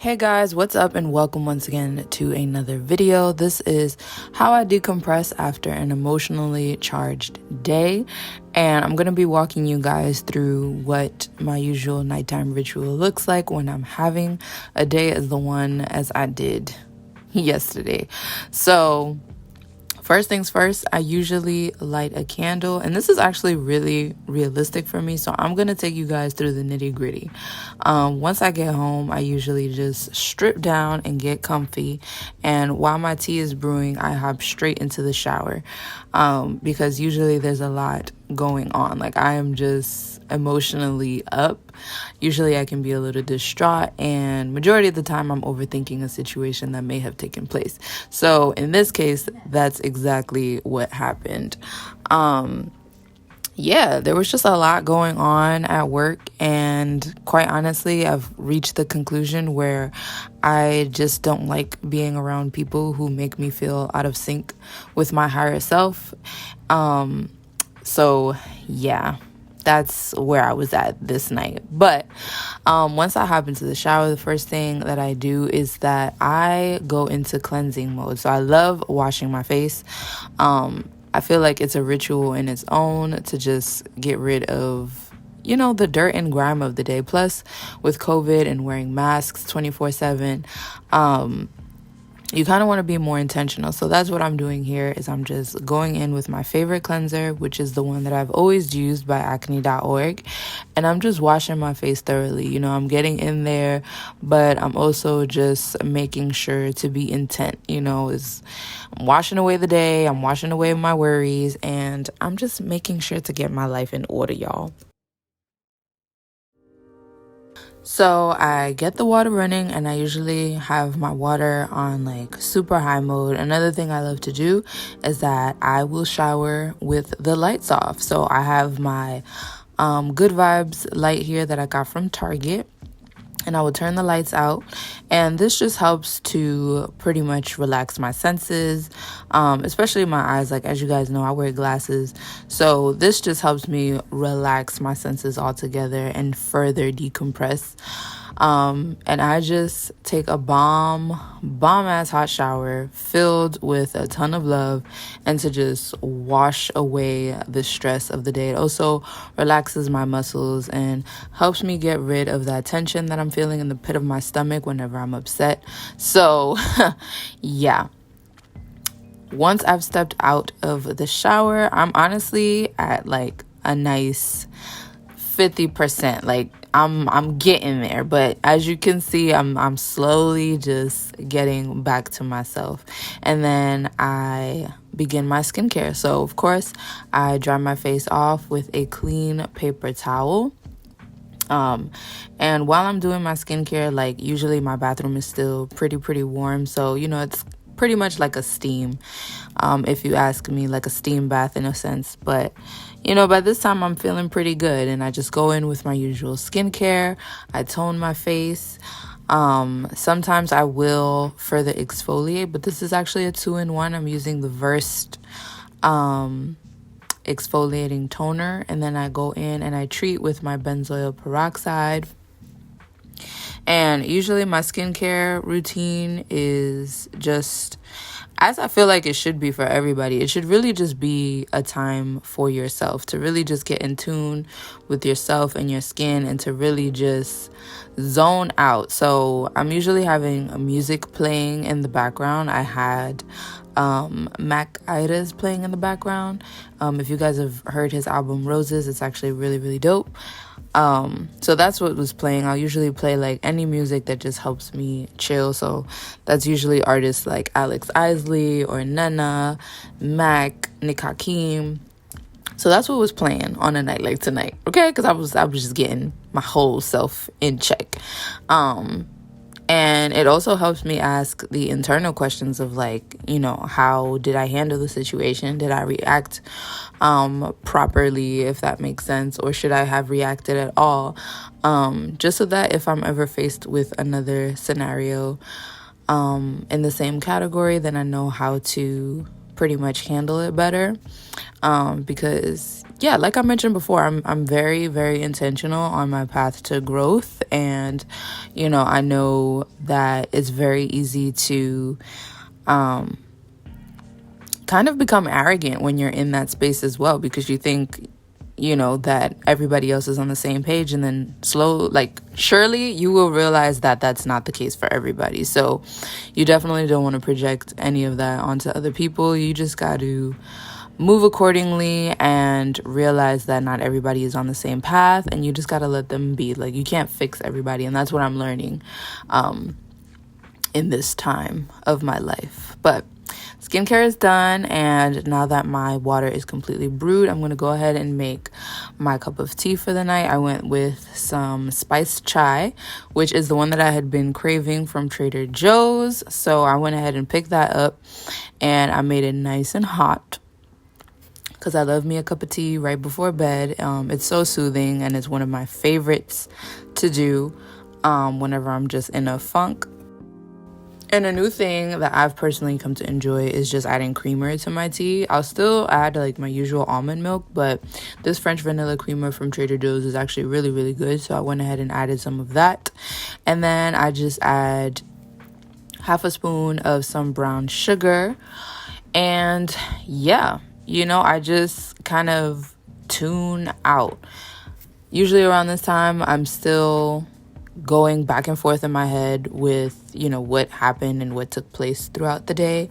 Hey guys, what's up and welcome once again to another video. This is how I decompress after an emotionally charged day, and I'm going to be walking you guys through what my usual nighttime ritual looks like when I'm having a day as the one as I did yesterday. So first things first, I usually light a candle, and this is actually really realistic for me, so I'm going to take you guys through the nitty-gritty. Once I get home, I usually just strip down and get comfy, and while my tea is brewing, I hop straight into the shower because usually there's a lot going on. Like, I am just emotionally up. Usually I can be a little distraught, and majority of the time I'm overthinking a situation that may have taken place. So in this case, that's exactly what happened. Yeah, there was just a lot going on at work, and quite honestly, I've reached the conclusion where I just don't like being around people who make me feel out of sync with my higher self. So yeah, that's where I was at this night. But once I hop into the shower, the first thing that I do is that I go into cleansing mode. So I love washing my face. I feel like it's a ritual in its own to just get rid of, the dirt and grime of the day. Plus, with COVID and wearing masks 24/7, you kind of want to be more intentional. So that's what I'm doing here is I'm just going in with my favorite cleanser, which is the one that I've always used by acne.org. And I'm just washing my face thoroughly. I'm getting in there, but I'm also just making sure to be intent, I'm washing away the day, I'm washing away my worries, and I'm just making sure to get my life in order, y'all. So I get the water running, and I usually have my water on like super high mode. Another thing I love to do is that I will shower with the lights off. So I have my Good Vibes light here that I got from Target, and I will turn the lights out, and this just helps to pretty much relax my senses, especially my eyes. Like, as you guys know, I wear glasses, so this just helps me relax my senses altogether and further decompress. And I just take a bomb ass hot shower filled with a ton of love, and to just wash away the stress of the day. It also relaxes my muscles and helps me get rid of that tension that I'm feeling in the pit of my stomach whenever I'm upset. So yeah, once I've stepped out of the shower, I'm honestly at like a nice 50%. Like, I'm getting there, but as you can see, I'm slowly just getting back to myself. And then I begin my skincare. So of course, I dry my face off with a clean paper towel. And while I'm doing my skincare, like, usually my bathroom is still pretty warm, so it's pretty much like a steam, if you ask me, like a steam bath in a sense. But by this time I'm feeling pretty good, and I just go in with my usual skincare. I tone my face. Sometimes I will further exfoliate, but this is actually a 2-in-1. I'm using the Versed exfoliating toner, and then I go in and I treat with my benzoyl peroxide. And usually my skincare routine is just as I feel like it should be for everybody. It should really just be a time for yourself, to really just get in tune with yourself and your skin, and to really just zone out. So I'm usually having music playing in the background. I had Mac Ida's playing in the background. If you guys have heard his album Roses, it's actually really dope. So that's what was playing. I'll usually play like any music that just helps me chill. So that's usually artists like Alex Isley or Nena, Mac, Nick Hakim. So that's what was playing on a night like tonight, okay? Because I was just getting my whole self in check. And it also helps me ask the internal questions of like, how did I handle the situation? Did I react properly, if that makes sense? Or should I have reacted at all? Just so that if I'm ever faced with another scenario in the same category, then I know how to pretty much handle it better. Because yeah, like I mentioned before, I'm very, very intentional on my path to growth. And, I know that it's very easy to kind of become arrogant when you're in that space as well, because you think, that everybody else is on the same page, and then surely you will realize that that's not the case for everybody. So you definitely don't want to project any of that onto other people. You just got to move accordingly and realize that not everybody is on the same path, and you just got to let them be. Like, you can't fix everybody, and that's what I'm learning in this time of my life. But skincare is done, and now that my water is completely brewed, I'm going to go ahead and make my cup of tea for the night. I went with some spiced chai, which is the one that I had been craving from Trader Joe's. So I went ahead and picked that up, and I made it nice and hot, because I love me a cup of tea right before bed. It's so soothing, and it's one of my favorites to do whenever I'm just in a funk. And a new thing that I've personally come to enjoy is just adding creamer to my tea. I'll still add like my usual almond milk, but this French vanilla creamer from Trader Joe's is actually really, really good. So I went ahead and added some of that. And then I just add half a spoon of some brown sugar. And yeah, I just kind of tune out. Usually around this time, I'm still going back and forth in my head with, what happened and what took place throughout the day,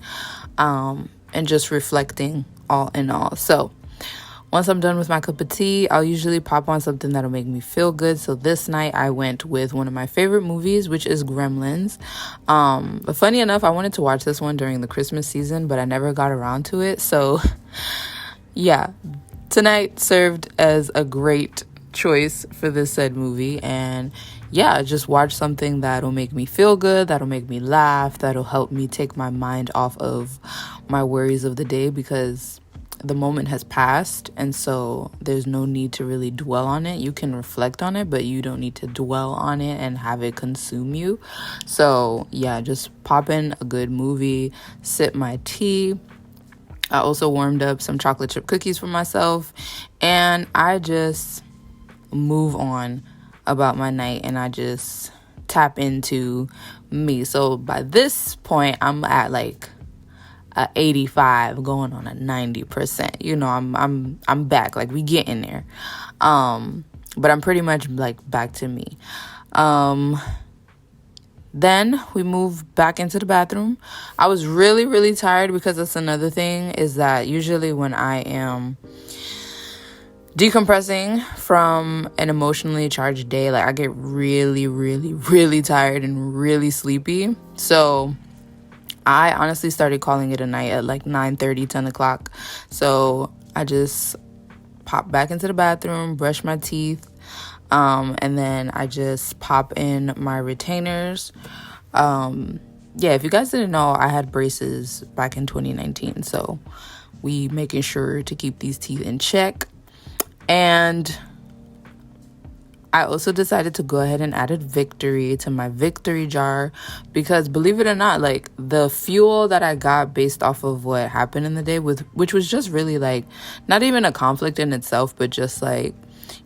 and just reflecting all in all. So once I'm done with my cup of tea, I'll usually pop on something that'll make me feel good. So this night I went with one of my favorite movies, which is Gremlins. But funny enough, I wanted to watch this one during the Christmas season, but I never got around to it. So yeah, tonight served as a great choice for this said movie. And yeah, just watch something that'll make me feel good, that'll make me laugh, that'll help me take my mind off of my worries of the day, because the moment has passed, and so there's no need to really dwell on it. You can reflect on it, but you don't need to dwell on it and have it consume you. So yeah, just pop in a good movie, sip my tea. I also warmed up some chocolate chip cookies for myself, and I just move on about my night, and I just tap into me. So by this point, I'm at like a 85 going on a 90%. I'm back, like we getting there. But I'm pretty much like back to me. Then we moved back into the bathroom. I was really, really tired, because that's another thing, is that usually when I am decompressing from an emotionally charged day, like I get really, really, really tired and really sleepy. So I honestly started calling it a night at like 9:30, 10 o'clock. So I just pop back into the bathroom, brush my teeth, and then I just pop in my retainers. If you guys didn't know, I had braces back in 2019. So we making sure to keep these teeth in check. And I also decided to go ahead and add Victory to my Victory jar, because believe it or not, like the fuel that I got based off of what happened in the day, which was just really like not even a conflict in itself, but just like,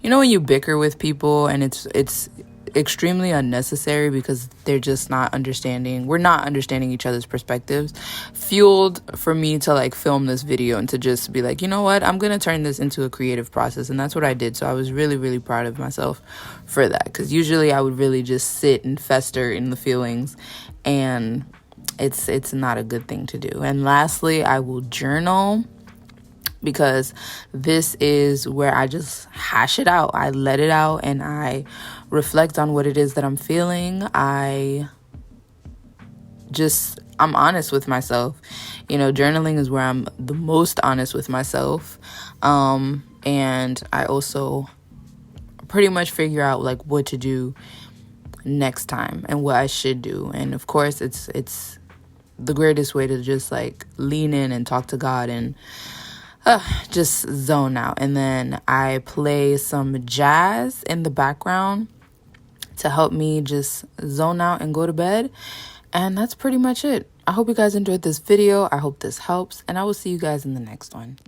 when you bicker with people and it's extremely unnecessary because they're just we're not understanding each other's perspectives, fueled for me to like film this video and to just be like, you know what, I'm gonna turn this into a creative process. And that's what I did. So I was really, really proud of myself for that, because usually I would really just sit and fester in the feelings, and it's not a good thing to do. And lastly, I will journal, because this is where I just hash it out. I let it out and I reflect on what it is that I'm feeling. I'm honest with myself. Journaling is where I'm the most honest with myself. And I also pretty much figure out like what to do next time and what I should do. And of course, it's the greatest way to just like lean in and talk to God and just zone out. And then I play some jazz in the background to help me just zone out and go to bed. And that's pretty much it. I hope you guys enjoyed this video. I hope this helps, and I will see you guys in the next one.